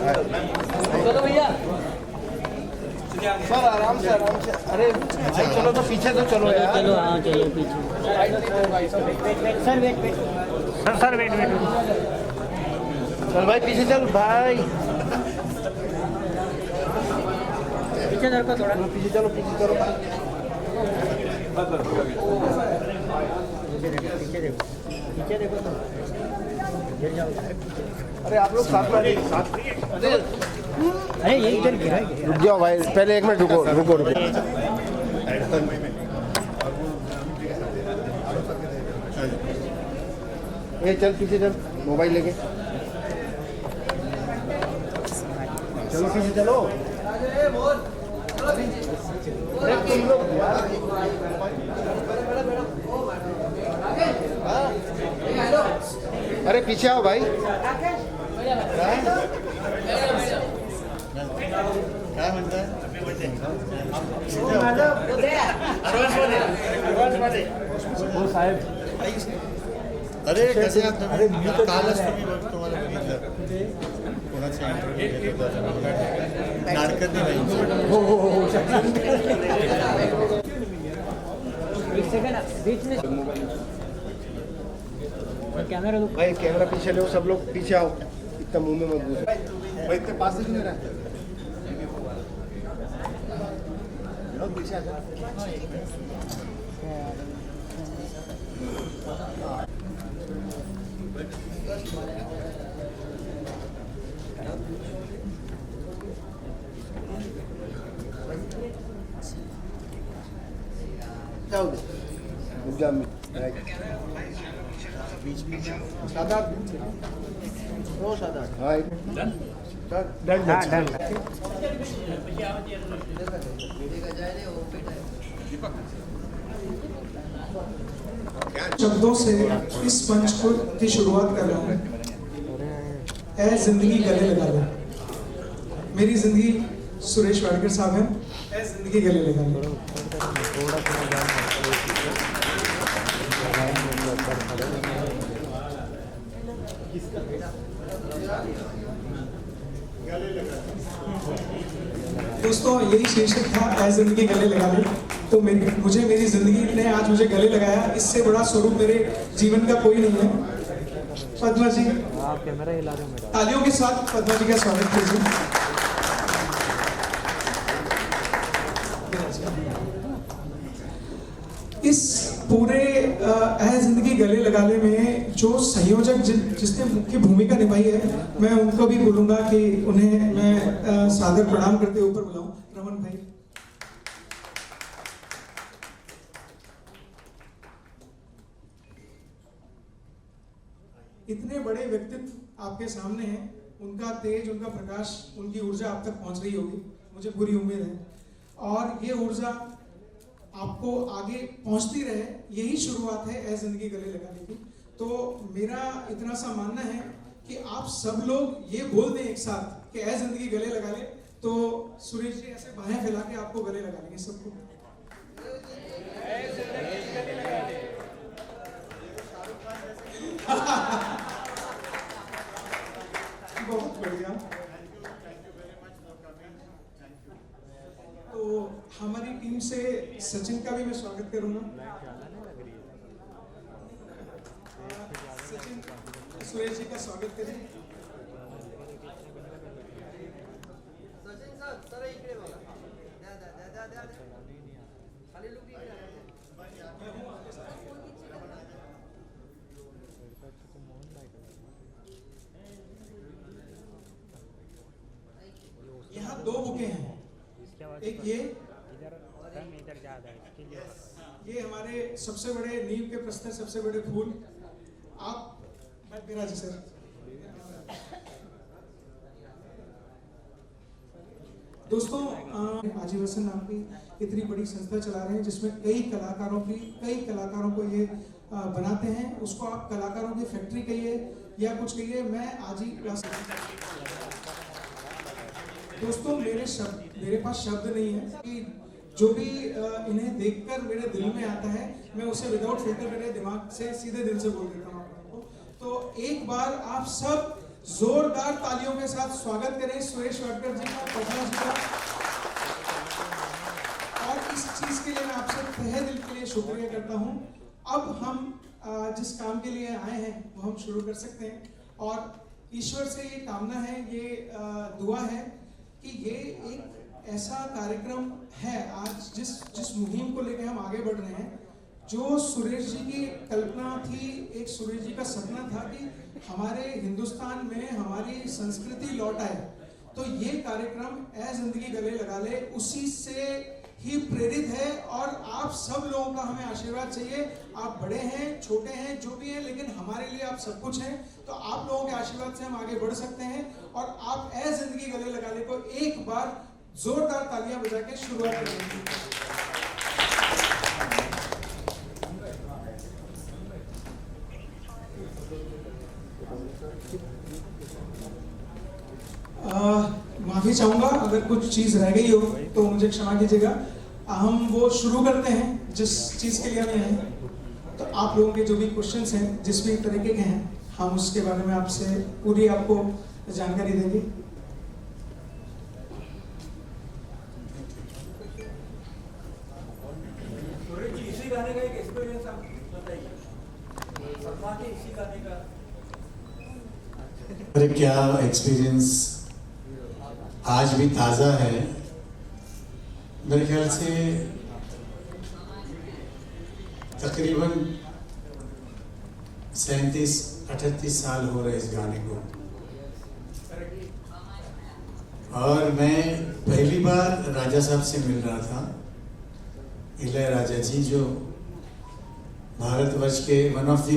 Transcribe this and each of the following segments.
चलो भैया सर आराम से अरे भाई चलो तो पीछे तो चलो यार। चलो हाँ चलो पीछे सर वेट सर वेट चल भाई पीछे चल भाई पीछे को थोड़ा पीछे चलो पीछे देखो तो गिर जाओगे। अरे आप लोग साथ में अरे ये इधर गिरा है। रुक जाओ भाई पहले 1 मिनट रुको ये चल पीछे चल मोबाइल लेके चलो पीछे चलो। अरे तुम लोग यार अरे पीछे आओ भाई। काय म्हणताय हो साहेब। अरे कसे आहात तुम्ही? कालच तुम्ही तुम्हाला बघितलं कोणाचा इंटरव्ह्यू घेत होता नाडकर्णी बाई। हो एक सेकंड बीच में कैमरा भाई कैमरा पीछे लो सब लोग पीछे आओ इतना मुंह में मत घुसो भाई इतने पास ही नहीं रहते लोग पीछे आ जाओ। जाओ बीच बीच सादा ओ सादा हां डन डन डन शब्दों से इस मंच को की शुरुआत कर रहा हूँ। ऐ जिंदगी गले लगा लो। मेरी जिंदगी सुरेश वाडकर साहब हैं। ऐ जिंदगी गले लगा लो। दोस्तों यही शीर्षक था ऐ जिंदगी गले लगा लो। तो मुझे मेरी जिंदगी ने आज मुझे गले लगाया। इससे बड़ा स्वरूप मेरे जीवन का कोई नहीं है। पद्मा जी तालियों के साथ पद्मा जी का स्वागत कीजिए। इस पूरे ऐ जिंदगी गले लगाने में जो संयोजक जिसने मुख्य भूमिका निभाई है मैं उनको भी बोलूंगा कि उन्हें मैं सादर प्रणाम करते हुए ऊपर बुलाऊं। रमन भाई इतने बड़े व्यक्तित्व आपके सामने हैं। उनका तेज उनका प्रकाश उनकी ऊर्जा आप तक पहुंच रही होगी मुझे पूरी उम्मीद है और ये ऊर्जा आपको आगे पहुंचती रहे। यही शुरुआत है ऐ जिंदगी गले लगाने की। तो मेरा इतना सा मानना है कि आप सब लोग ये बोल दें एक साथ कि ऐ जिंदगी गले लगा ले तो सुरेश जी ऐसे बाहें फैला के आपको गले लगा लेंगे सबको। बहुत बढ़िया। तो हमारी टीम से सचिन का भी मैं स्वागत करूंगा। सचिन सुरेश जी का स्वागत करें। यहाँ 2 बुके हैं। एक ये हमारे सबसे बड़े नींव के प्रस्तर सबसे बड़े फूल आप विराज सर। दोस्तों आजीवन नाम की इतनी बड़ी संस्था चला रहे हैं जिसमें कई कलाकारों को ये बनाते हैं। उसको आप कलाकारों की फैक्ट्री कहिए या कुछ कहिए। मैं आज ही दोस्तों मेरे पास शब्द नहीं है कि जो भी इन्हें देखकर मेरे दिल में आता है मैं उसे विदाउट फिल्टर मेरे दिमाग से सीधे दिल से बोल देता हूँ आपको। तो एक बार आप सब जोरदार तालियों के साथ स्वागत करें सुरेश वाडकर जी का, पटना जी का। और इस चीज के लिए मैं आपसे तहे दिल के लिए शुक्रिया करता हूं। अब हम जिस काम के लिए आए हैं वो हम शुरू कर सकते हैं, और ईश्वर से ये कामना है, ये दुआ है कि ये एक ऐसा कार्यक्रम है आज जिस मुहिम को लेकर हम आगे बढ़ रहे हैं, जो सुरेश जी की कल्पना थी, एक सुरेश जी का सपना था कि हमारे हिंदुस्तान में हमारी संस्कृति लौट आए। तो ये कार्यक्रम ए जिंदगी गले लगा ले उसी से ही प्रेरित है, और आप सब लोगों का हमें आशीर्वाद चाहिए। आप बड़े हैं, छोटे हैं, जो भी हैं, लेकिन हमारे लिए आप सब कुछ हैं। तो आप लोगों के आशीर्वाद से हम आगे बढ़ सकते हैं, और आप ए जिंदगी गले लगा ले को एक बार जोरदार तालियां बजा के शुरुआत करेंगे। माफी चाहूंगा अगर कुछ चीज रह गई हो तो मुझे क्षमा कीजिएगा। हम वो शुरू करते हैं जिस चीज के लिए हमें हैं। तो आप लोगों के जो भी क्वेश्चंस हैं, जिस भी तरीके के हैं, हम उसके बारे में आपसे पूरी आपको जानकारी देंगे। इसी गाने का एक एक्सपीरियंस आप बताइए, सलमान के इसी गाने का। अरे क्या एक्सपीरियंस आज भी ताज़ा है। मेरे ख्याल से तकरीबन 37-38 साल हो रहे इस गाने को, और मैं पहली बार राजा साहब से मिल रहा था। इलैयाराजा जी जो भारतवर्ष के one of the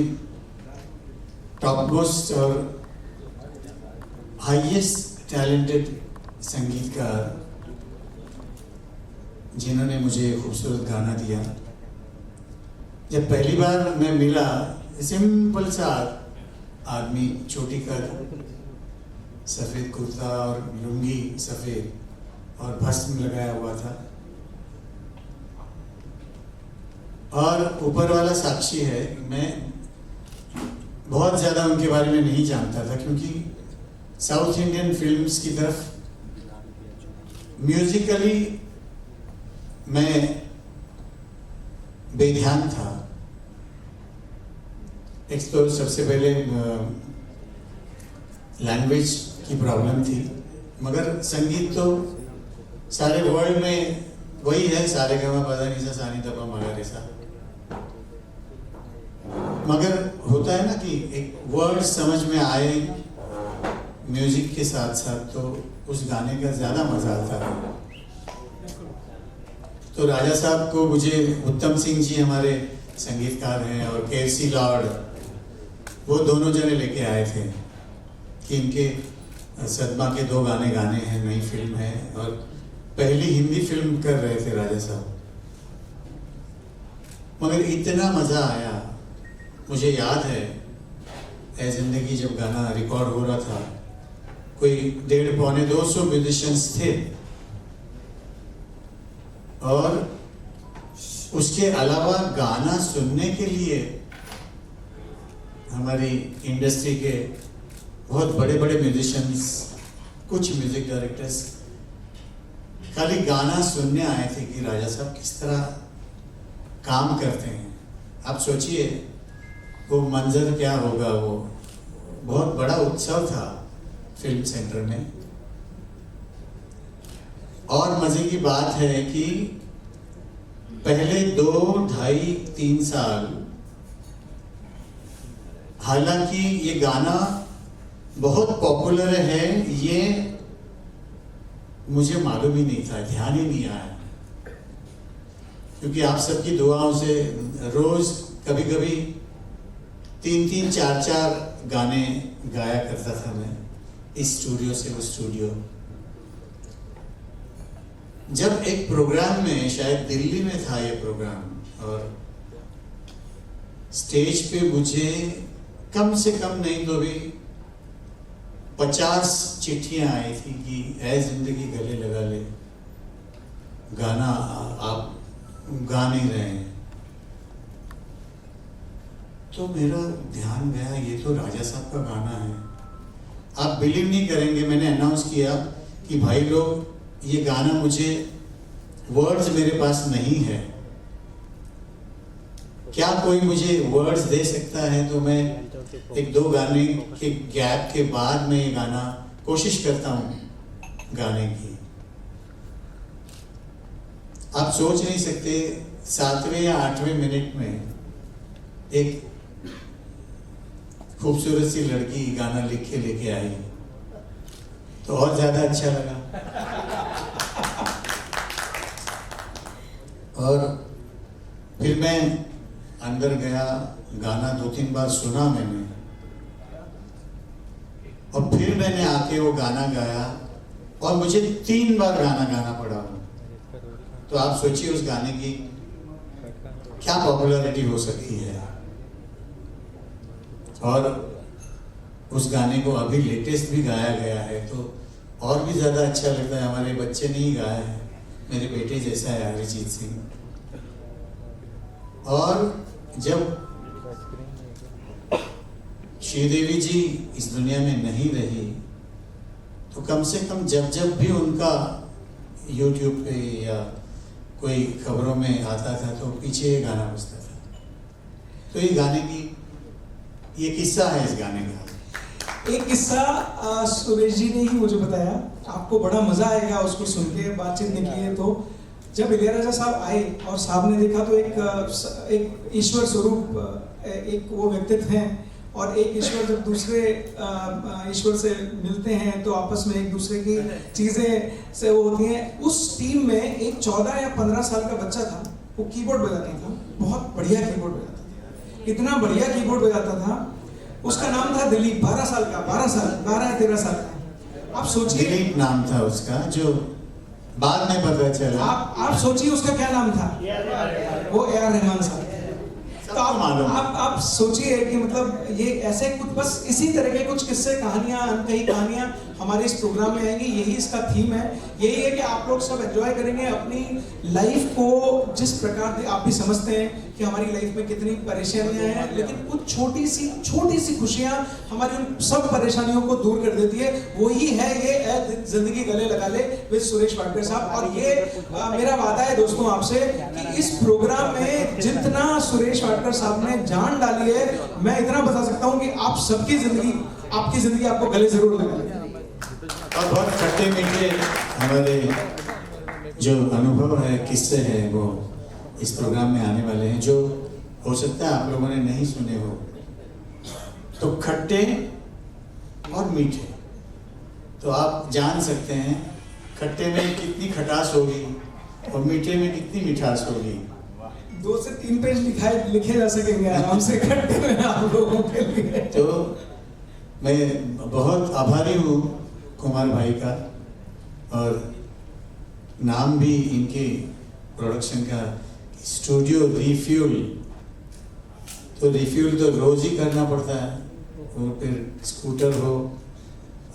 top most और हाईएस्ट टैलेंटेड संगीतकार, जिन्होंने मुझे खूबसूरत गाना दिया। जब पहली बार मैं मिला, सिंपल सा आदमी, छोटी कद, सफ़ेद कुर्ता और लुंगी सफ़ेद और भस्म लगाया हुआ था, और ऊपर वाला साक्षी है, मैं बहुत ज़्यादा उनके बारे में नहीं जानता था, क्योंकि साउथ इंडियन फिल्म्स की तरफ म्यूजिकली मैं बेध्यान था। एक तो सबसे पहले लैंग्वेज की प्रॉब्लम थी, मगर संगीत तो सारे वर्ल्ड में वही है, सारे गमा पदा निसा सानी दबा मगा रेसा। मगर होता है ना कि एक वर्ड समझ में आए म्यूजिक के साथ साथ, तो उस गाने का ज़्यादा मज़ा आता है। तो राजा साहब को मुझे उत्तम सिंह जी हमारे संगीतकार हैं, और केसी लॉर्ड, वो दोनों जने लेके आए थे कि इनके सदमा के 2 गाने गाने हैं, नई फिल्म है, और पहली हिंदी फिल्म कर रहे थे राजा साहब। मगर इतना मज़ा आया। मुझे याद है ए जिंदगी जब गाना रिकॉर्ड हो रहा था, कोई 150-200 म्यूजिशियंस थे, और उसके अलावा गाना सुनने के लिए हमारी इंडस्ट्री के बहुत बड़े बड़े म्यूजिशियंस, कुछ म्यूजिक डायरेक्टर्स खाली गाना सुनने आए थे कि राजा साहब किस तरह काम करते हैं। आप सोचिए वो मंजर क्या होगा। वो बहुत बड़ा उत्सव था फिल्म सेंटर में। और मजे की बात है कि पहले 2, 2.5, 3 साल, हालांकि ये गाना बहुत पॉपुलर है, ये मुझे मालूम ही नहीं था, ध्यान ही नहीं आया, क्योंकि आप सबकी दुआओं से रोज कभी कभी 3-3, 4-4 गाने गाया करता था मैं, इस स्टूडियो से उस स्टूडियो। जब एक प्रोग्राम में, शायद दिल्ली में था ये प्रोग्राम, और स्टेज पे मुझे कम से कम नहीं तो भी 50 चिट्ठियां आई थी कि ऐ जिंदगी गले लगा ले, गाना आप गा नहीं रहे हैं। तो मेरा ध्यान गया, ये तो राजा साहब का गाना है, आप बिलीव नहीं करेंगे, मैंने अनाउंस किया कि भाई लोग ये गाना मुझे वर्ड्स मेरे पास नहीं है, क्या कोई मुझे वर्ड्स दे सकता है? तो मैं एक दो गाने के गैप के बाद में ये गाना कोशिश करता हूँ गाने की। आप सोच नहीं सकते 7वें या 8वें मिनट में एक खूबसूरत सी लड़की गाना लिख के लेके आई, तो और ज्यादा अच्छा लगा। और फिर मैं अंदर गया, गाना 2-3 बार सुना मैंने, और फिर मैंने आके वो गाना गाया, और मुझे 3 बार गाना गाना पड़ा। तो आप सोचिए उस गाने की क्या पॉपुलैरिटी हो सकती है। और उस गाने को अभी लेटेस्ट भी गाया गया है, तो और भी ज़्यादा अच्छा लगता है। हमारे बच्चे ने ही गाया है, मेरे बेटे जैसा है अरिजीत सिंह। और जब श्रीदेवी जी इस दुनिया में नहीं रही, तो कम से कम जब भी उनका YouTube पे या कोई खबरों में आता था तो पीछे ये गाना बजता था। तो ये गाने की ये किस्सा है इस गाने का। एक किस्सा सुरेश जी ने ही मुझे बताया, आपको बड़ा मजा आएगा उसको सुन के, बातचीत निकली है। तो जब इलियाराजा साहब आए और साहब ने देखा तो एक ईश्वर स्वरूप एक वो व्यक्तित्व हैं, और एक ईश्वर जब दूसरे ईश्वर से मिलते हैं तो आपस में एक दूसरे की चीजें से वो होती हैं। उस टीम में एक 14 या 15 साल का बच्चा था, वो कीबोर्ड बजाता था, बहुत बढ़िया कीबोर्ड बजाता था, इतना बढ़िया कीबोर्ड बजाता था। उसका नाम था दिलीप, 12 या 13 साल का। आप सोचिए, दिलीप नाम था उसका, जो बाद में पता चला। आप सोचिए उसका क्या नाम था, वो ए आर रहमान साहब। तो आप सोचिए कि मतलब ये ऐसे कुछ, बस इसी तरह के कुछ किस्से, कहानियां, अनकही कहानियां हमारे इस प्रोग्राम में आएंगी। यही इसका थीम है, यही है कि आप लोग सब एंजॉय करेंगे अपनी लाइफ को। जिस प्रकार से आप भी समझते हैं कि हमारी लाइफ में कितनी परेशानियां हैं, लेकिन कुछ छोटी सी खुशियां हमारी उन सब परेशानियों को दूर कर देती है। वही है ये जिंदगी गले लगा ले विद सुरेश वाडकर साहब। और ये मेरा वादा है दोस्तों आपसे कि इस प्रोग्राम में जितना सुरेश वाडकर साहब ने जान डाली है, मैं इतना बता सकता हूं कि आप सबकी जिंदगी, आपकी जिंदगी आपको गले जरूर लगा। और बहुत खट्टे मीठे हमारे जो अनुभव है, किस्से हैं, वो इस प्रोग्राम में आने वाले हैं, जो हो सकता है आप लोगों ने नहीं सुने हो। तो खट्टे और मीठे, तो आप जान सकते हैं खट्टे में कितनी खटास होगी और मीठे में कितनी मिठास होगी। 2 से 3 पेज लिखे जा सकेंगे आराम से खट्टे में आप लोगों के लिए। तो मैं बहुत आभारी हूँ कुमार भाई का, और नाम भी इनके प्रोडक्शन का स्टूडियो रिफ्यूल। तो रिफ्यूल तो रोज ही करना पड़ता है, और फिर स्कूटर हो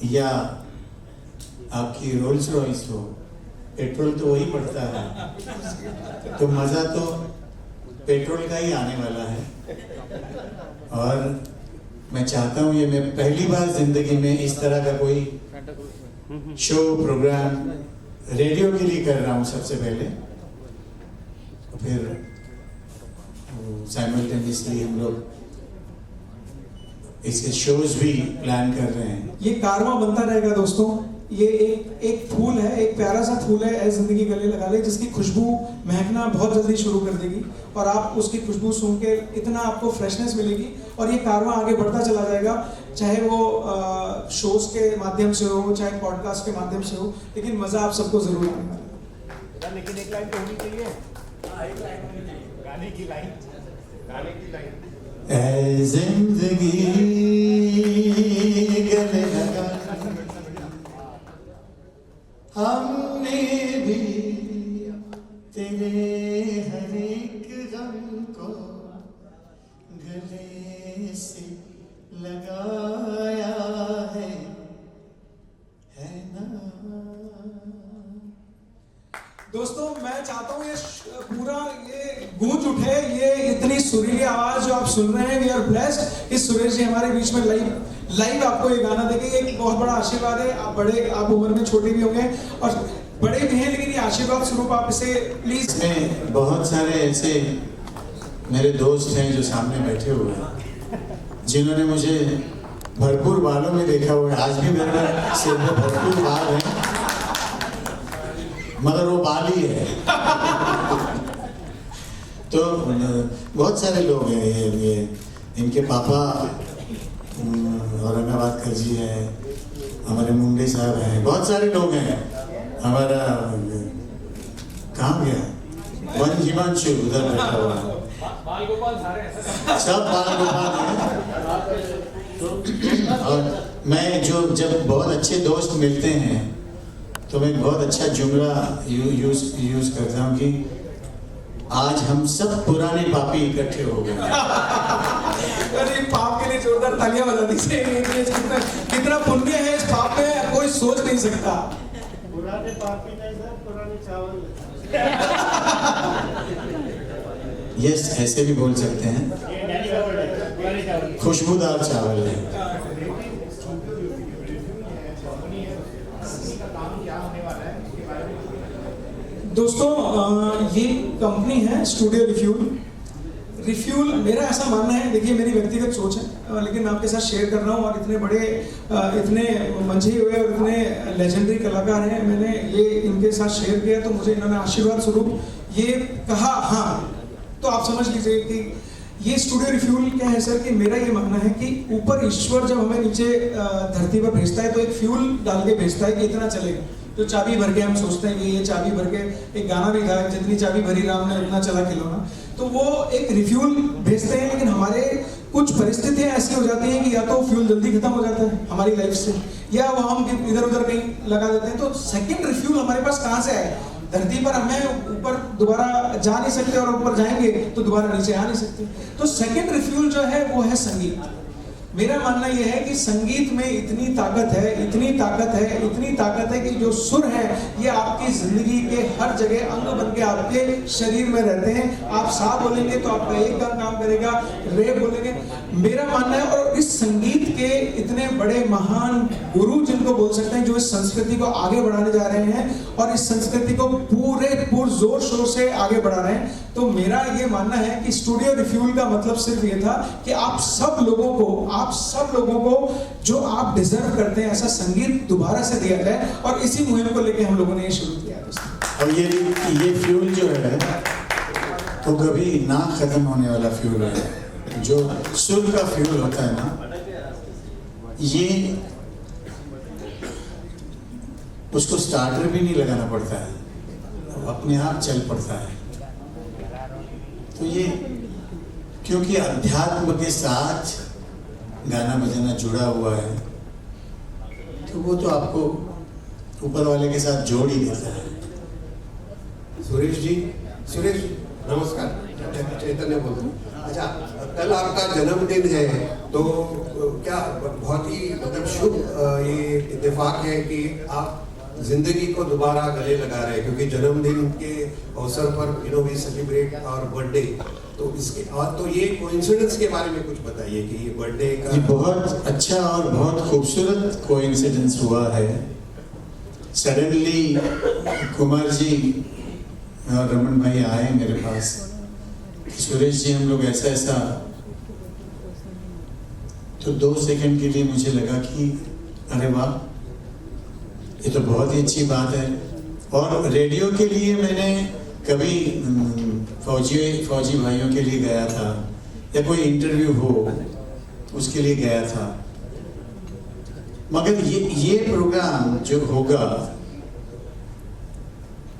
या आपकी रोल्स रॉयस हो, पेट्रोल तो वही पड़ता है। तो मज़ा तो पेट्रोल का ही आने वाला है। और मैं चाहता हूँ, ये मैं पहली बार जिंदगी में इस तरह का कोई शो प्रोग्राम रेडियो के लिए कर रहा हूँ सबसे पहले। फिर साइमल्टेनियसली हम लोग इसके शोज भी प्लान कर रहे हैं। ये कारवां बनता रहेगा दोस्तों। ये एक फूल है, एक प्यारा सा फूल है, ऐ जिंदगी गले लगा ले, जिसकी खुशबू महकना बहुत जल्दी शुरू कर देगी, और आप उसकी खुशबू सूंघ के इतना आपको फ्रेशनेस मिलेगी, और ये कारवां आगे बढ़ता चला जाएगा, चाहे वो शोज के माध्यम से हो, चाहे पॉडकास्ट के माध्यम से हो, लेकिन मजा आप सबको जरूर आने वाला है। लेकिन एक लाइन तो होनी चाहिए, एक लाइन होनी चाहिए, गाने की लाइन। ऐ जिंदगी गले लगा, हमने भी तेरे हर एक गम को गले से लगाया है ना। दोस्तों मैं चाहता हूँ ये पूरा ये गूंज उठे, ये इतनी सुरीली आवाज जो आप सुन रहे हैं, वी आर ब्लेस्ड। इस सुरेश जी हमारे बीच में लाइव आपको ये गाना देंगे। ये एक बहुत बड़ा आशीर्वाद है। आप उम्र में छोटे भी होंगे और बड़े भी हैं, लेकिन ये आशीर्वाद स्वरूप आप इसे प्लीज। इसमें बहुत सारे ऐसे मेरे दोस्त हैं जो सामने बैठे हुए हैं, जिन्होंने मुझे भरपूर बालों में देखा हुआ है। आज भी मेरे सिर में भरपूर बाल है, मगर वो बाल ही है। तो बहुत सारे लोग हैं, ये इनके पापा औरंगाबाद कर जी है, हमारे मुंडे साहब हैं, बहुत सारे लोग हैं। हमारा कहाँ गया वन हिमांशु उधर बैठा हुआ है, सब बाल गोपाल हैं। और मैं जब बहुत अच्छे दोस्त मिलते हैं तो मैं बहुत अच्छा जुमला यूज करता हूँ कि आज हम सब पुराने पापी इकट्ठे हो गए। अरे पाप के लिए जोरदार तालियां बजा दीजिए। कितना पुण्य है इस पाप में, कोई सोच नहीं सकता। पुराने पापी नहीं सर, पुराने चावल। यस, ऐसे भी बोल सकते हैं, खुशबूदार चावल है। दोस्तों ये कंपनी है स्टूडियो रिफ्यूल। मेरा ऐसा मानना है, देखिए मेरी व्यक्तिगत सोच है, लेकिन मैं आपके साथ शेयर कर रहा हूँ। और इतने बड़े इतने मंझे हुए और इतने लेजेंडरी कलाकार हैं, मैंने ये इनके साथ शेयर किया तो मुझे इन्होंने आशीर्वाद स्वरूप ये कहा। हाँ, तो आप समझ लीजिए कि ये स्टूडियो रिफ्यूल क्या है सर, कि मेरा ये मानना है कि ऊपर ईश्वर जब हमें नीचे धरती पर भेजता है तो एक फ्यूल डाल के भेजता है कि इतना चलेगा। तो चाबी भर के हम सोचते हैं कि ये चाबी भर के, एक गाना भी था, जितनी चाबी भरी राम ने उतना चला खिलौना। तो वो एक रिफ्यूल भेजते हैं, लेकिन हमारे कुछ परिस्थितियां ऐसी हो जाती हैं कि या तो फ्यूल जल्दी खत्म हो जाता है हमारी लाइफ से, या वो हम इधर उधर कहीं लगा देते हैं। तो सेकंड रिफ्यूल हमारे पास कहाँ से आए? धरती पर हमें ऊपर दोबारा जा नहीं सकते, और ऊपर जाएंगे तो दोबारा नीचे आ नहीं सकते। तो सेकंड रिफ्यूल जो है वो है संगीत। मेरा मानना यह है कि संगीत में इतनी ताकत है, इतनी ताकत है, इतनी ताकत है कि जो सुर है ये आपकी जिंदगी के हर जगह अंग बन के आपके शरीर में रहते हैं। आप सा बोलेंगे तो आपका एक काम करेगा, रे बोलेंगे। मेरा मानना है, और इस संगीत के इतने बड़े महान गुरु जिनको बोल सकते हैं, जो इस संस्कृति को आगे बढ़ाने जा रहे हैं और इस संस्कृति को पूरे जोर शोर से आगे बढ़ा रहे हैं। तो मेरा ये मानना है कि स्टूडियो रिफ्यूल का मतलब सिर्फ ये था कि आप सब लोगों को जो आप डिजर्व करते हैं ऐसा संगीत दोबारा से दिया जाए, और इसी मुहिम को लेकर हम लोगों ने ये शुरू किया दोस्तों। और ये फ्यूल जो है तो कभी ना खत्म होने वाला फ्यूल है। जो सुर का फ्यूल होता है ना, ये उसको स्टार्टर भी नहीं लगाना पड़ता है, अपने आप चल पड़ता है। तो ये क्योंकि अध्यात्म के साथ गाना बजाना जुड़ा हुआ है, तो वो तो आपको ऊपर वाले के साथ जोड़ ही देता है। सुरेश जी नमस्कार, चैतन्य बोल रहा हूँ। अच्छा, कल आपका जन्मदिन है, तो क्या बहुत ही मतलब शुभ ये इत्तेफाक है कि आप जिंदगी को दोबारा गले लगा रहे हैं, क्योंकि जन्मदिन के अवसर पर वी सेलिब्रेट और बर्थडे, तो इसके और तो ये कोइंसिडेंस के बारे में कुछ बताइए कि ये बर्थडे का। ये बहुत अच्छा और बहुत खूबसूरत कोइंसिडेंस हुआ है। सडनली कुमार जी और रमन भाई आए मेरे पास, सुरेश जी हम लोग ऐसा, तो 2 सेकंड के लिए मुझे लगा कि अरे वाह, ये तो बहुत ही अच्छी बात है। और रेडियो के लिए मैंने कभी फौजी भाइयों के लिए गया था, या कोई इंटरव्यू हो उसके लिए गया था, मगर ये प्रोग्राम जो होगा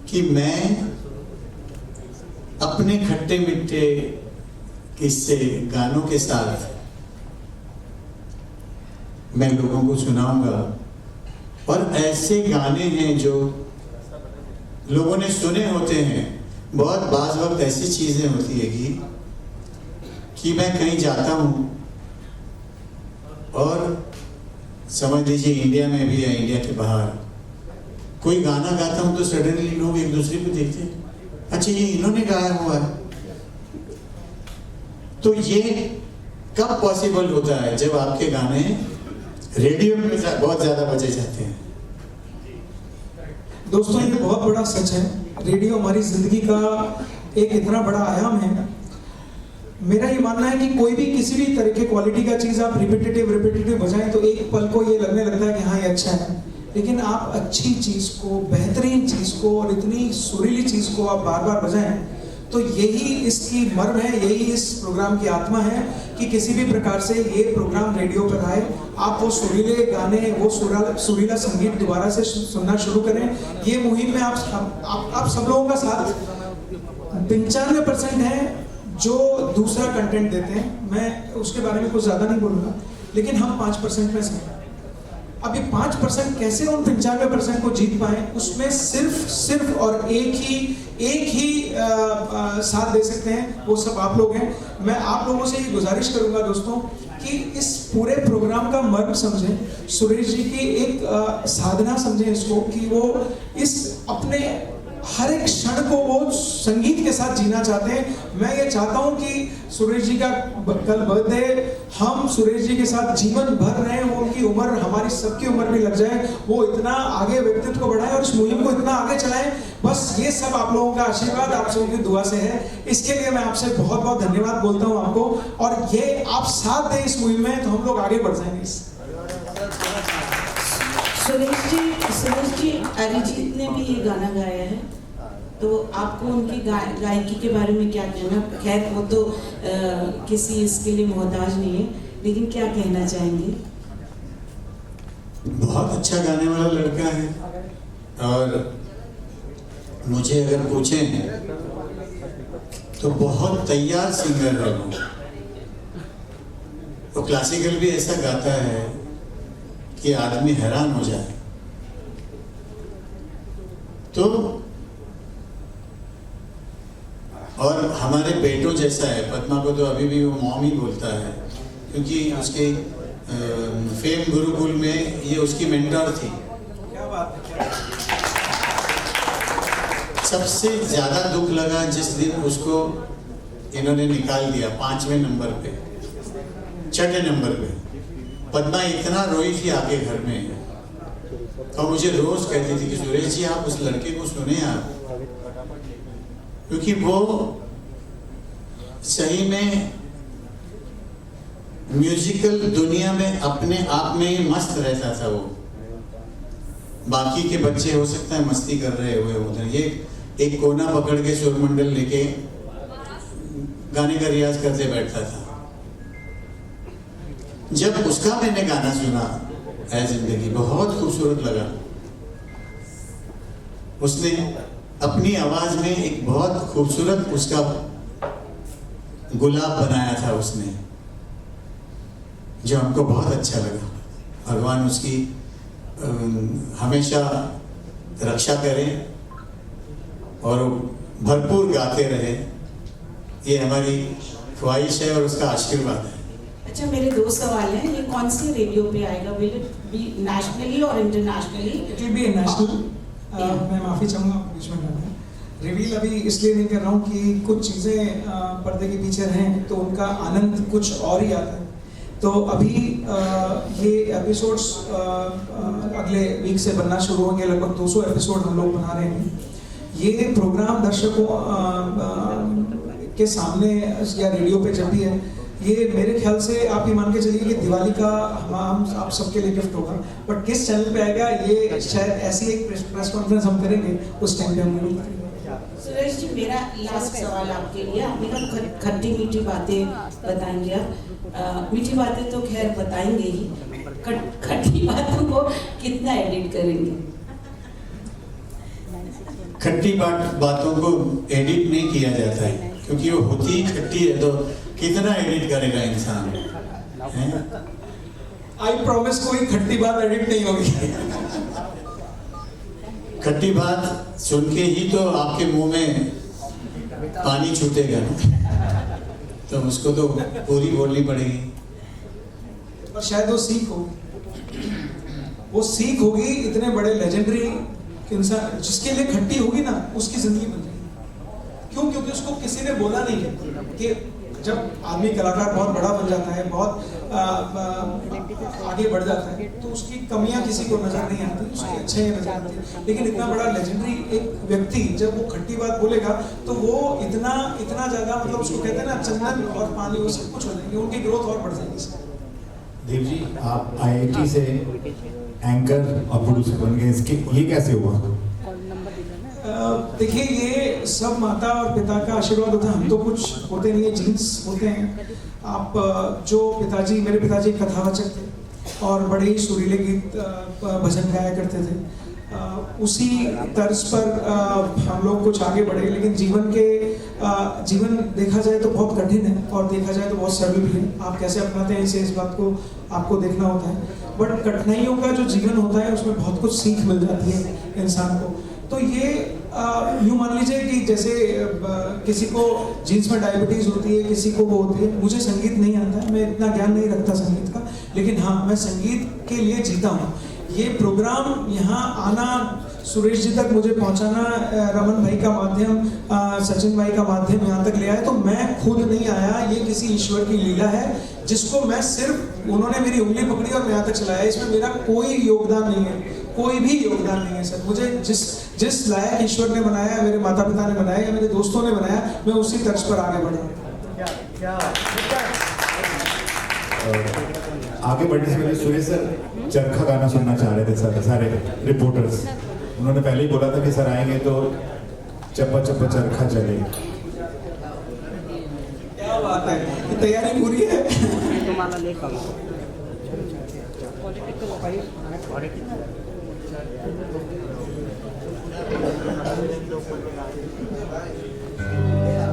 कि मैं अपने खट्टे मिट्टे किस्से गानों के साथ मैं लोगों को सुनाऊंगा। और ऐसे गाने हैं जो लोगों ने सुने होते हैं। बहुत बाज़ वक्त ऐसी चीजें होती है कि मैं कहीं जाता हूं और समझ लीजिए इंडिया में भी या इंडिया के बाहर कोई गाना गाता हूं तो सडनली लोग एक दूसरे को देखते हैं, अच्छा ये इन्होंने गाया हुआ है। तो ये कब पॉसिबल होता है? जब आपके गाने रेडियो में बहुत ज़्यादा बचे जाते हैं। दोस्तों ये बहुत बड़ा सच है, रेडियो हमारी जिंदगी का एक इतना बड़ा आयाम है। मेरा ये मानना है कि कोई भी किसी भी तरह के क्वालिटी का चीज़ आप रिपीटेटिव बजाएं तो एक पल को ये लगने लगता है कि हाँ ये अच्छा है, लेकिन आप अच्छी चीज़ को, बेहतरीन चीज़ को और इतनी सुरीली चीज़ को आप बार बार बजाएं तो यही इसकी मर्म है, यही इस प्रोग्राम की आत्मा है कि किसी भी प्रकार से ये प्रोग्राम रेडियो पर आए, आप वो सुरीले गाने, वो सुरीला संगीत दोबारा से सुनना शुरू करें। ये मुहिम में आप सब लोगों का साथ 95% है जो दूसरा कंटेंट देते हैं, मैं उसके बारे में कुछ ज़्यादा नहीं बोलूँगा, लेकिन हम 5% में से अब ये 5% कैसे उन 95% को जीत पाए, उसमें सिर्फ और एक ही साथ दे सकते हैं, वो सब आप लोग हैं। मैं आप लोगों से ये गुजारिश करूंगा दोस्तों कि इस पूरे प्रोग्राम का मर्म समझें, सुरेश जी की एक साधना समझें इसको, कि वो इस अपने हर एक क्षण को वो संगीत के साथ जीना चाहते हैं। मैं ये चाहता हूँ कि सुरेश जी का कल बर्थडे, हम सुरेश जी के साथ जीवन भर रहें, वो उनकी उम्र हमारी सबकी उम्र भी लग जाए, वो इतना आगे व्यक्तित्व को बढ़ाएं और इस मुहिम को इतना आगे चलाएं। बस ये सब आप लोगों का आशीर्वाद, आप सबों की दुआ से है। इसके लिए मैं आपसे बहुत बहुत धन्यवाद बोलता हूँ आपको, और ये आप साथ दें इस मुहिम में तो हम लोग आगे बढ़ जाएंगे। सुरेश जी अरिजीत ने भी ये गाना गाया है, तो आपको उनकी गायकी के बारे में क्या कहना? खैर वो तो किसी इसके लिए मोहताज नहीं है, लेकिन क्या कहना चाहेंगे? बहुत अच्छा गाने वाला लड़का है, और मुझे अगर पूछें तो बहुत तैयार सिंगर है वो क्लासिकल भी ऐसा गाता है कि आदमी हैरान हो जाए। तो और हमारे बेटों जैसा है, पद्मा को तो अभी भी वो मॉम ही बोलता है, क्योंकि उसके फेम गुरुकुल में ये उसकी मेंटर थी। क्या बात है। सबसे ज्यादा दुख लगा जिस दिन उसको इन्होंने निकाल दिया 5वें नंबर पे, 6ठे नंबर पे। पद्मा इतना रोई थी आके घर में, और मुझे रोज कहती थी कि सुरेश जी आप उस लड़के को सुने आप, क्योंकि वो सही में म्यूजिकल दुनिया में अपने आप में ही मस्त रहता था। वो बाकी के बच्चे हो सकता है मस्ती कर रहे हुए उधर, ये एक कोना पकड़ के सुरमंडल लेके गाने का रियाज करते बैठता था। जब उसका मैंने गाना सुना है जिंदगी, बहुत खूबसूरत लगा। उसने अपनी आवाज में एक बहुत खूबसूरत उसका गुलाब बनाया था उसने, जो हमको बहुत अच्छा लगा। भगवान उसकी हमेशा रक्षा करें और भरपूर गाते रहे, ये हमारी ख्वाहिश है और उसका आशीर्वाद है। अच्छा, मेरे 2 सवाल हैं। ये कौन से रेडियो पे आएगा? विल इट बी नेशनली और internationally? It will be national. मैं माफ़ी चाहूँगा बीच में करना, रिवील अभी इसलिए नहीं कर रहा हूँ कि कुछ चीज़ें पर्दे के पीछे रहें तो उनका आनंद कुछ और ही आता है। तो अभी ये एपिसोड्स अगले वीक से बनना शुरू होंगे, लगभग 200 एपिसोड हम लोग बना रहे हैं। ये प्रोग्राम दर्शकों के सामने या रेडियो पे जब भी है, ये मेरे ख्याल से आप ये मान के चलिए कि दिवाली का हम आप सबके लिए गिफ्ट होगा। बट किस चैनल पे आएगा ये शायद ऐसी एक प्रेस कॉन्फ्रेंस हम करेंगे, उस टाइम पे हम लोग। सुरेश जी, मेरा लास्ट सवाल आपके लिए। आपने कहा खट्टी मीठी बातें बताएंगे आप। मीठी बातें तो खैर बताएंगे ही, खट्टी बातों को कितना एडिट करेंगे? खट्टी बातों को एडिट नहीं किया जाता है, क्योंकि वो होती ही खट्टी है, तो कितना एडिट करेगा इंसान? आई प्रॉमिस कोई खट्टी बात एडिट नहीं होगी। खट्टी बात सुन के ही तो आपके मुंह में पानी छूटेगा ना, तो उसको तो पूरी बोलनी पड़ेगी। और शायद वो सीख होगी इतने बड़े लेजेंडरी इंसान, जिसके लिए खट्टी होगी ना उसकी जिंदगी बन जाएगी। क्यों? क्योंकि उसको किसी ने बोला नहीं है कि जब आदमी कलाकार बहुत बड़ा बन जाता है, बहुत आगे बढ़ जाता है, तो उसकी कमियां किसी को नजर नहीं आती, उसकी अच्छाइयां नजर आती है। लेकिन इतना बड़ा लेजेंडरी एक व्यक्ति जब वो खट्टी बात बोलेगा तो वो इतना ज्यादा, मतलब उसको कहते हैं ना चंदन और पानी, वो सब कुछ हो जाएंगे, उनकी ग्रोथ और बढ़ जाएगी। देव जी, आप IIT से एंकर और प्रोड्यूसर बन गए, इसके ये कैसे हुआ? देखिए, ये सब माता और पिता का आशीर्वाद होता है, हम तो कुछ होते नहीं है, जीन्स होते हैं। आप जो मेरे पिताजी कथावाचक थे और बड़े ही सुरीले गीत भजन गाया करते थे, उसी तर्ज पर हम लोग कुछ आगे बढ़े। लेकिन जीवन देखा जाए तो बहुत कठिन है और देखा जाए तो बहुत सरल भी है। आप कैसे अपनाते हैं इस बात को आपको देखना होता है। बट कठिनाइयों का जो जीवन होता है उसमें बहुत कुछ सीख मिल जाती है इंसान को। तो ये यूँ मान लीजिए कि जैसे किसी को जीन्स में डायबिटीज होती है, किसी को वो होती है। मुझे संगीत नहीं आता है, मैं इतना ज्ञान नहीं रखता संगीत का, लेकिन हाँ, मैं संगीत के लिए जीता हूँ। ये प्रोग्राम यहाँ आना, सुरेश जी तक मुझे पहुँचाना, रमन भाई का माध्यम, सचिन भाई का माध्यम यहाँ तक ले आया, तो मैं खुद नहीं आया, ये किसी ईश्वर की लीला है जिसको मैं सिर्फ, उन्होंने मेरी उंगली पकड़ी और मैं यहाँ तक चलाया। इसमें मेरा कोई योगदान नहीं है, कोई भी योगदान नहीं है सर। मुझे जिस लायक ईश्वर ने बनाया, मेरे माता पिता ने बनाया या मेरे दोस्तों ने बनाया, मैं उसी तर्ज पर आगे बढ़ा। आगे बढ़ने से पहले सुरेश सर चरखा गाना सुनना चाह रहे थे सर, सारे रिपोर्टर्स। उन्होंने पहले ही बोला था कि सर आएंगे तो चप्पा चप्पा चरखा चले। क्या बात है, तैयारी पूरी है। Political